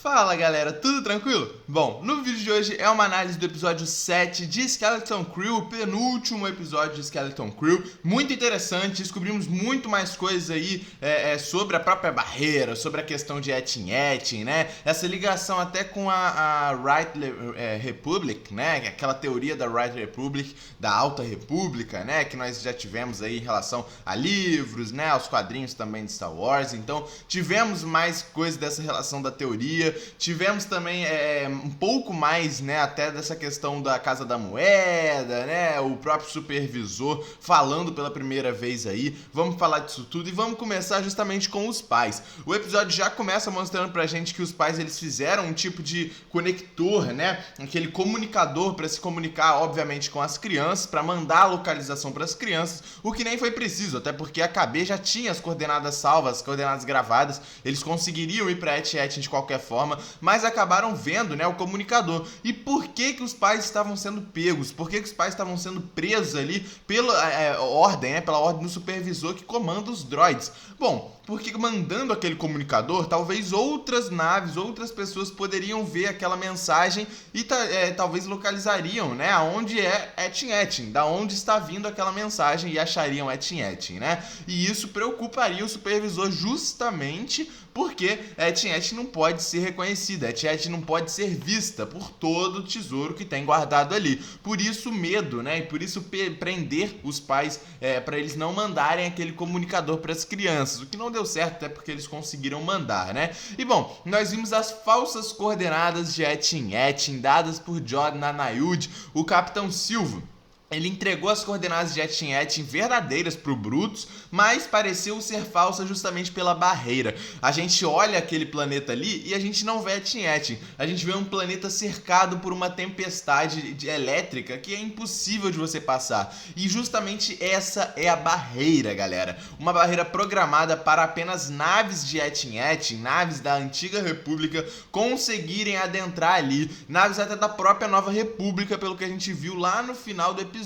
Fala galera, tudo tranquilo? Bom, no vídeo de hoje é uma análise do episódio 7 de Skeleton Crew, o penúltimo episódio de Skeleton Crew. Muito interessante, descobrimos muito mais coisas aí sobre a própria barreira, sobre a questão de etching, né? Essa ligação até com a Right Republic, né? Aquela teoria da Right Republic, da Alta República, né? Que nós já tivemos aí em relação a livros, né? Aos quadrinhos também de Star Wars. Então, tivemos mais coisas dessa relação da teoria. Tivemos também um pouco mais, né, até dessa questão da Casa da Moeda, né, o próprio supervisor falando pela primeira vez aí. Vamos falar disso tudo e vamos começar justamente com os pais. O episódio já começa mostrando pra gente que os pais eles fizeram um tipo de conector, né, aquele comunicador para se comunicar, obviamente, com as crianças, para mandar a localização para as crianças, o que nem foi preciso, até porque a KB já tinha as coordenadas salvas, as coordenadas gravadas, eles conseguiriam ir pra etching de qualquer forma, mas acabaram vendo, né, o comunicador. E por que os pais estavam sendo pegos? Por que os pais estavam sendo presos ali pela ordem, né, pela ordem do supervisor que comanda os droids? Bom, porque mandando aquele comunicador, talvez outras naves, outras pessoas poderiam ver aquela mensagem e talvez localizariam, né, aonde é etching, da onde está vindo aquela mensagem e achariam etching, né? E isso preocuparia o supervisor justamente porque etching não pode ser reconhecida, etching não pode ser vista por todo o tesouro que tem guardado ali. Por isso medo, né? E por isso prender os pais para eles não mandarem aquele comunicador para as crianças, o que não deu certo, até porque eles conseguiram mandar, né? E bom, nós vimos as falsas coordenadas de etching dadas por Jordan Nayud, o Capitão Silvo. Ele entregou as coordenadas de etching verdadeiras pro Brutus, mas pareceu ser falsa justamente pela barreira. A gente olha aquele planeta ali e a gente não vê etching. A gente vê um planeta cercado por uma tempestade elétrica que é impossível de você passar. E justamente essa é a barreira, galera. Uma barreira programada para apenas naves de etching, naves da Antiga República conseguirem adentrar ali. Naves até da própria Nova República, pelo que a gente viu lá no final do episódio,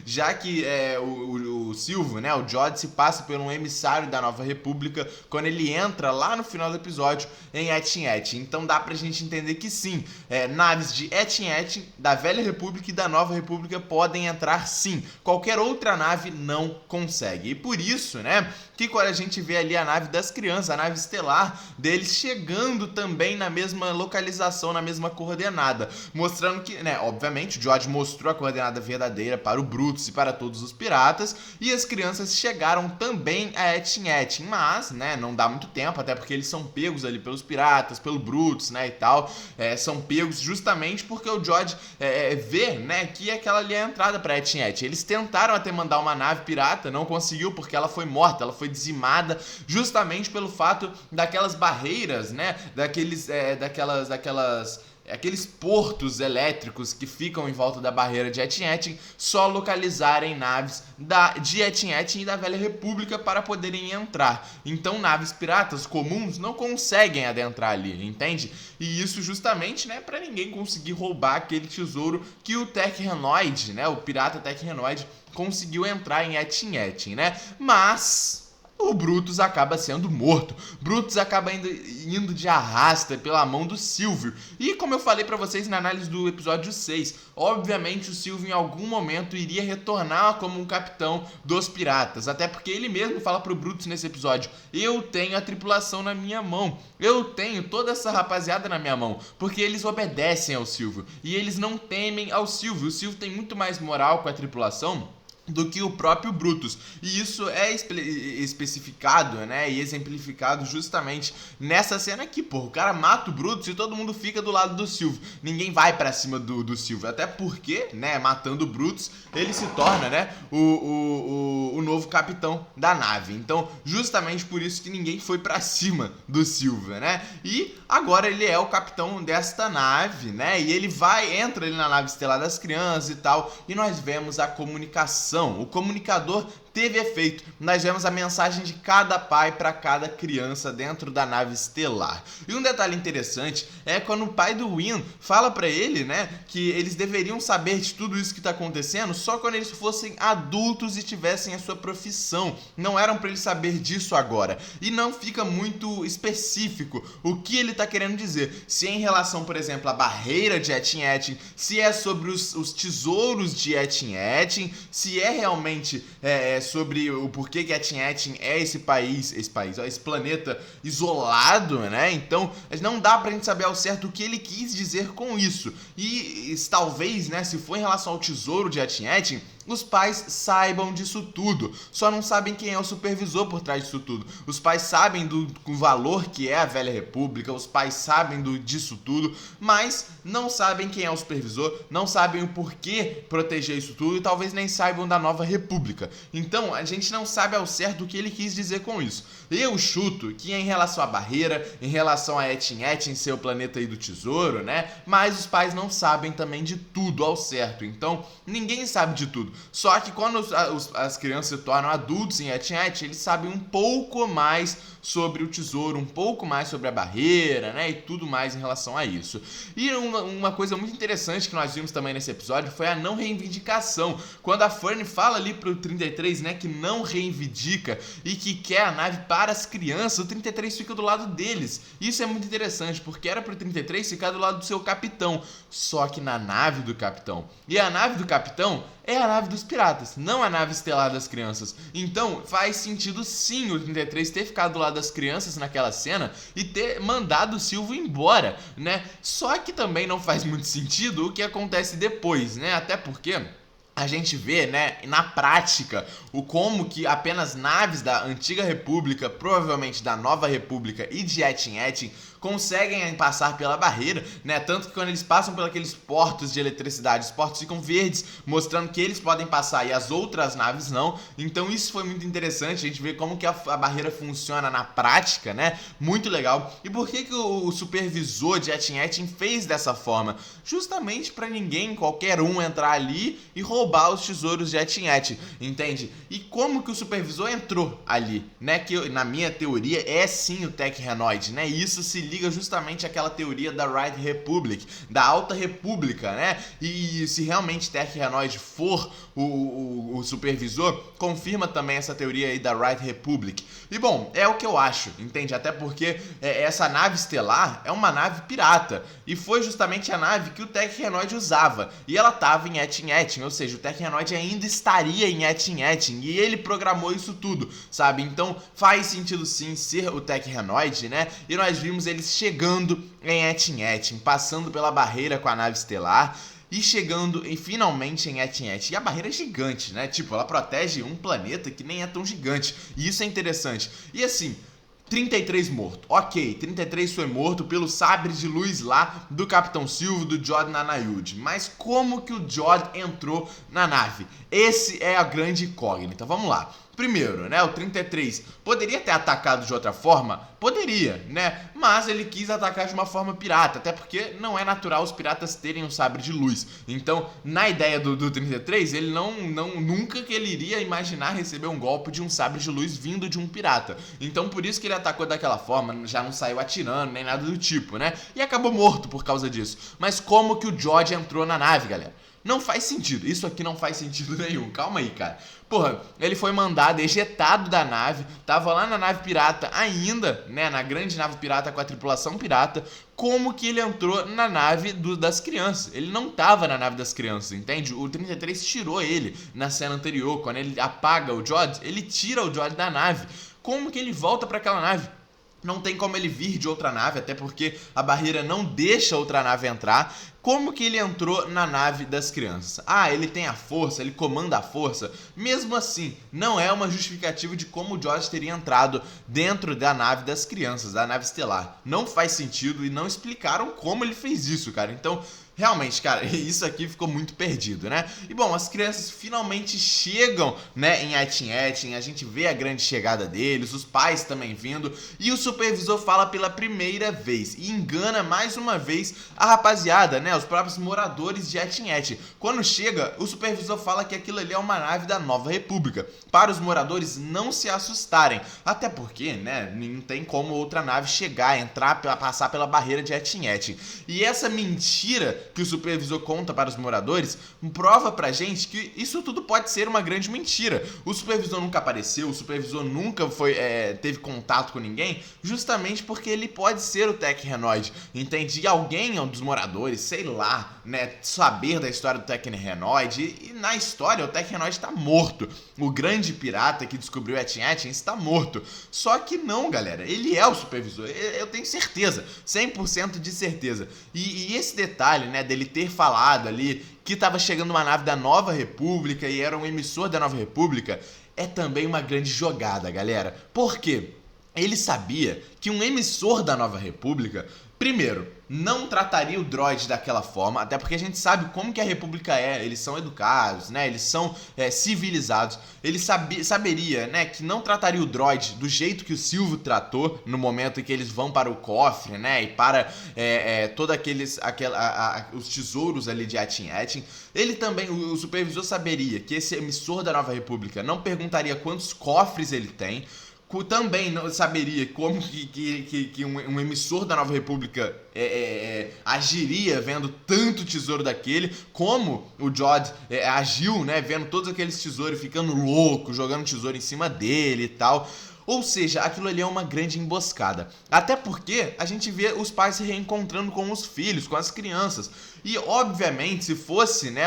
já que o Silvo, né, o Jod se passa por um emissário da Nova República quando ele entra lá no final do episódio em etching. Então dá pra gente entender que sim, naves de etching da Velha República e da Nova República podem entrar sim, qualquer outra nave não consegue. E por isso, né, que quando a gente vê ali a nave das crianças, a nave estelar deles chegando também na mesma localização, na mesma coordenada, mostrando que, né, obviamente o Jod mostrou a coordenada verdadeira para o Brutus e para todos os piratas, e as crianças chegaram também a etching, mas, né, não dá muito tempo, até porque eles são pegos ali pelos piratas, pelo Brutus, né, e tal, são pegos justamente porque o Jod vê, né, que aquela ali é a entrada para etching. Eles tentaram até mandar uma nave pirata, não conseguiu porque ela foi morta, ela foi dizimada justamente pelo fato daquelas barreiras, né, aqueles portos elétricos que ficam em volta da barreira de etching só localizarem naves de etching e da Velha República para poderem entrar. Então naves piratas comuns não conseguem adentrar ali, entende? E isso justamente, né, para ninguém conseguir roubar aquele tesouro que o Tech-Renoid, né, o pirata Tech-Renoid conseguiu entrar em etching, né? Mas o Brutus acaba sendo morto. Brutus acaba indo de arrasta pela mão do Silvio. E como eu falei pra vocês na análise do episódio 6, obviamente o Silvio em algum momento iria retornar como um capitão dos piratas. Até porque ele mesmo fala pro Brutus nesse episódio: eu tenho a tripulação na minha mão. Eu tenho toda essa rapaziada na minha mão. Porque eles obedecem ao Silvio. E eles não temem ao Silvio. O Silvio tem muito mais moral com a tripulação do que o próprio Brutus, e isso é especificado, né, e exemplificado justamente nessa cena aqui, o cara mata o Brutus e todo mundo fica do lado do Silvio, ninguém vai pra cima do Silvio, até porque, né, matando o Brutus, ele se torna, né, o novo capitão da nave. Então, justamente por isso que ninguém foi pra cima do Silvio, né, e agora ele é o capitão desta nave, né, e ele entra ali na nave estelar das crianças e tal, e nós vemos a comunicação. O comunicador teve efeito. Nós vemos a mensagem de cada pai para cada criança dentro da nave estelar. E um detalhe interessante é quando o pai do Win fala para ele, né, que eles deveriam saber de tudo isso que está acontecendo só quando eles fossem adultos e tivessem a sua profissão. Não eram para eles saber disso agora. E não fica muito específico o que ele está querendo dizer. Se é em relação, por exemplo, à barreira de Etin Etin, se é sobre os tesouros de Etin Etin, se é realmente sobre o porquê que Etin Etin é esse planeta isolado, né? Então, não dá pra gente saber ao certo o que ele quis dizer com isso. E talvez, né, se for em relação ao tesouro de Etin Etin, os pais saibam disso tudo, só não sabem quem é o supervisor por trás disso tudo. Os pais sabem do valor que é a Velha República, os pais sabem disso tudo, mas não sabem quem é o supervisor, não sabem o porquê proteger isso tudo e talvez nem saibam da Nova República. Então, a gente não sabe ao certo o que ele quis dizer com isso. Eu chuto que em relação à barreira, em relação a Etin Etin ser o planeta aí do tesouro, né? Mas os pais não sabem também de tudo ao certo, então ninguém sabe de tudo. Só que quando as crianças se tornam adultos em Etin Etin, eles sabem um pouco mais sobre o tesouro, um pouco mais sobre a barreira, né, e tudo mais em relação a isso. E uma coisa muito interessante que nós vimos também nesse episódio foi a não reivindicação. Quando a Fern fala ali pro 33, né, que não reivindica e que quer a nave para as crianças, o 33 fica do lado deles. Isso é muito interessante, porque era pro 33 ficar do lado do seu capitão, só que na nave do capitão. E a nave do capitão é a nave dos piratas, não a nave estelar das crianças. Então faz sentido sim o 33 ter ficado do lado das crianças naquela cena e ter mandado o Silvio embora, né? Só que também não faz muito sentido o que acontece depois, né? Até porque a gente vê, né, na prática, como que apenas naves da Antiga República, provavelmente da Nova República e de Etin Etin, conseguem passar pela barreira, né? Tanto que quando eles passam por aqueles portos de eletricidade, os portos ficam verdes, mostrando que eles podem passar e as outras naves não. Então isso foi muito interessante, a gente vê como que a barreira funciona na prática, né? Muito legal. E por que o supervisor de Etin Etin fez dessa forma? Justamente para ninguém, qualquer um, entrar ali e roubar os tesouros de Etin Etin, entende? E como que o supervisor entrou ali, né? Que na minha teoria é sim o Tech Renoid, né? E isso se liga justamente àquela teoria da Right Republic, da Alta República, né? E se realmente Tech Renoid for o supervisor, confirma também essa teoria aí da Right Republic. E bom, é o que eu acho, entende? Até porque essa nave estelar é uma nave pirata, e foi justamente a nave que o Tech Renoid usava, e ela estava em Etin Etin, ou seja, o Tech Renoid ainda estaria em Etin Etin, e ele programou isso tudo, sabe? Então faz sentido sim ser o Tech Renoid, né? E nós vimos eles chegando em Etin Etin, passando pela barreira com a nave estelar e chegando finalmente em Etin Etin. E a barreira é gigante, né? Tipo, ela protege um planeta que nem é tão gigante. E isso é interessante. E assim, 33 morto. Ok, 33 foi morto pelo sabre de luz lá do Capitão Silvio, do Jod Nanayud. Mas como que o Jod entrou na nave? Esse é a grande incógnita. Vamos lá. Primeiro, né, o 33 poderia ter atacado de outra forma? Poderia, né? Mas ele quis atacar de uma forma pirata, até porque não é natural os piratas terem um sabre de luz. Então, na ideia do 33, ele nunca que ele iria imaginar receber um golpe de um sabre de luz vindo de um pirata. Então, por isso que ele atacou daquela forma, já não saiu atirando, nem nada do tipo, né? E acabou morto por causa disso. Mas como que o Jod entrou na nave, galera? Não faz sentido, isso aqui não faz sentido nenhum, calma aí, cara. Porra, ele foi mandado, ejetado da nave, tava lá na nave pirata ainda, né, na grande nave pirata com a tripulação pirata. Como que ele entrou na nave das crianças? Ele não tava na nave das crianças, entende? O 33 tirou ele na cena anterior, quando ele apaga o Jod, ele tira o Jod da nave. Como que ele volta pra aquela nave? Não tem como ele vir de outra nave, até porque a barreira não deixa outra nave entrar. Como que ele entrou na nave das crianças? Ah, ele tem a força, ele comanda a força. Mesmo assim, não é uma justificativa de como o Jod teria entrado dentro da nave das crianças, da nave estelar. Não faz sentido e não explicaram como ele fez isso, cara. Então, realmente, cara, isso aqui ficou muito perdido, né? E bom, as crianças finalmente chegam, né, em Etin Etin, a gente vê a grande chegada deles, os pais também vindo, e o supervisor fala pela primeira vez, e engana mais uma vez a rapaziada, né? né, os próprios moradores de Etin-Etin. Quando chega, o supervisor fala que aquilo ali é uma nave da Nova República, para os moradores não se assustarem, até porque, né, não tem como outra nave chegar, entrar, passar pela barreira de Etin-Etin. E essa mentira que o supervisor conta para os moradores prova pra gente que isso tudo pode ser uma grande mentira. O supervisor nunca apareceu, o supervisor nunca teve contato com ninguém, justamente porque ele pode ser o Tech Renoid, entende? E alguém, um dos moradores, sei lá, né, saber da história do Tech Renoid, e na história o Tech Renoid está morto. O grande pirata que descobriu Etin-Etin está morto. Só que não, galera, ele é o supervisor, eu tenho certeza, 100% de certeza. E esse detalhe, né, dele ter falado ali que estava chegando uma nave da Nova República e era um emissor da Nova República, é também uma grande jogada, galera. Por quê? Ele sabia que um emissor da Nova República, primeiro, não trataria o droid daquela forma, até porque a gente sabe como que a República é, eles são educados, né, eles são civilizados. Ele saberia, né, que não trataria o droid do jeito que o Silvio tratou no momento em que eles vão para o cofre, né, e para todos os tesouros ali de Etin-Etin. Ele também, o supervisor saberia que esse emissor da Nova República não perguntaria quantos cofres ele tem. Também não saberia como que um emissor da Nova República agiria vendo tanto tesouro daquele, como o Jod agiu, né, vendo todos aqueles tesouros, ficando louco, jogando tesouro em cima dele e tal. Ou seja, aquilo ali é uma grande emboscada. Até porque a gente vê os pais se reencontrando com os filhos, com as crianças. E, obviamente, se fosse, né,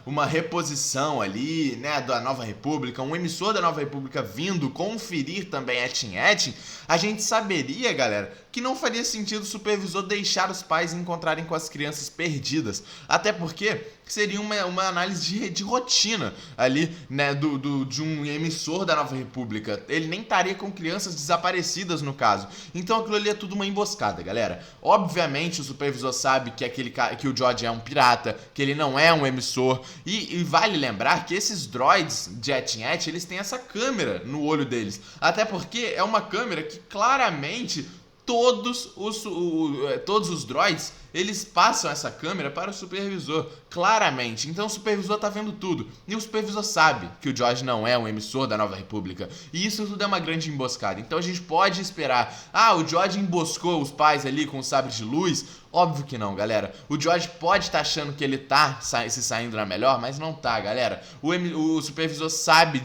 uma reposição ali, né, da Nova República, um emissor da Nova República vindo conferir também Etin-Etin, a gente saberia, galera, que não faria sentido o supervisor deixar os pais encontrarem com as crianças perdidas. Até porque seria uma análise de rotina ali, né, de um emissor da Nova República. Ele nem estaria com crianças desaparecidas, no caso. Então aquilo ali é tudo uma emboscada, galera. Obviamente o supervisor sabe que o Jod é um pirata, que ele não é um emissor. E vale lembrar que esses droids de Etin-Etin, eles têm essa câmera no olho deles. Até porque é uma câmera que claramente todos os droids, eles passam essa câmera para o supervisor, claramente. Então o supervisor tá vendo tudo. E o supervisor sabe que o Jod não é um emissor da Nova República. E isso tudo é uma grande emboscada. Então a gente pode esperar, o Jod emboscou os pais ali com o sabre de luz. Óbvio que não, galera. O Jod pode estar achando que ele tá se saindo na melhor, mas não tá, galera. O supervisor sabe,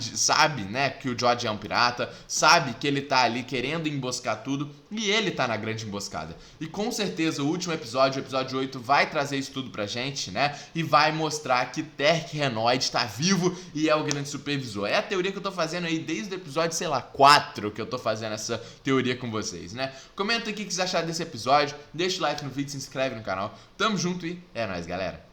né, que o Jod é um pirata, sabe que ele tá ali querendo emboscar tudo, e ele tá na grande emboscada. E com certeza o último episódio, o episódio 8, vai trazer isso tudo pra gente, né, e vai mostrar que Tech Renoid tá vivo e é o grande supervisor. É a teoria que eu tô fazendo aí desde o episódio, sei lá, 4, que eu tô fazendo essa teoria com vocês, né. Comenta aqui o que vocês acharam desse episódio, deixa o like no vídeo, se inscreve no canal. Tamo junto e é nóis, galera.